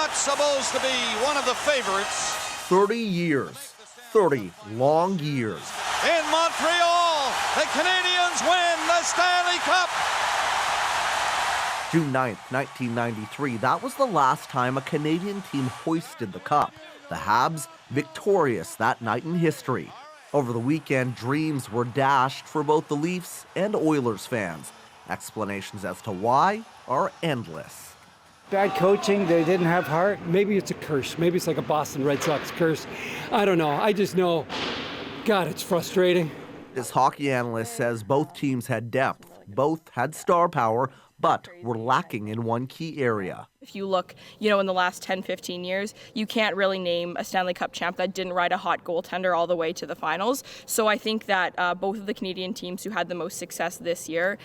not supposed to be one of the favorites. 30 years, 30 long years. In Montreal, the Canadiens win the Stanley Cup. June 9th, 1993, that was the last time a Canadian team hoisted the cup. The Habs victorious that night in history. Over the weekend, dreams were dashed for both the Leafs and Oilers fans. Explanations as to why are endless. Bad coaching, they didn't have heart. Maybe it's a curse. Maybe it's like a Boston Red Sox curse. I don't know. I just know, God, it's frustrating. This hockey analyst says both teams had depth, both had star power, but were lacking in one key area. If you look, in the last 10, 15 years, you can't really name a Stanley Cup champ that didn't ride a hot goaltender all the way to the finals. So I think that both of the Canadian teams who had the most success this year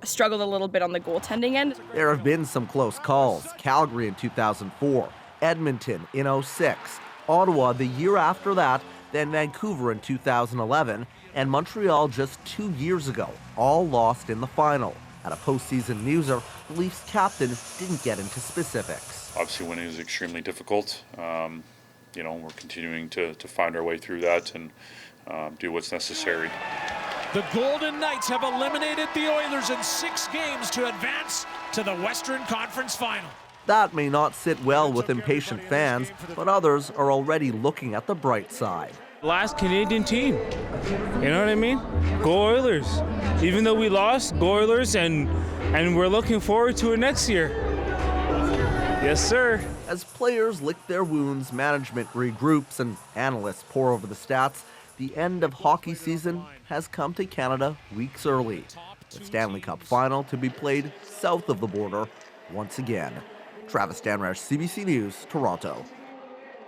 struggled a little bit on the goaltending end. There have been some close calls. Calgary in 2004, Edmonton in 2006, Ottawa the year after that, then Vancouver in 2011, and Montreal just 2 years ago, all lost in the final. At a postseason newser, the Leafs captain didn't get into specifics. Obviously winning is extremely difficult. We're continuing to find our way through that and do what's necessary. The Golden Knights have eliminated the Oilers in 6 games to advance to the Western Conference Final. That may not sit well with impatient fans, but others are already looking at the bright side. Last Canadian team, you know what I mean? Go Oilers. Even though we lost, go Oilers, and we're looking forward to it next year. Yes, sir. As players lick their wounds, management regroups, and analysts pore over the stats, the end of hockey season has come to Canada weeks early. The Stanley Cup final to be played south of the border once again. Travis Danrash, CBC News, Toronto.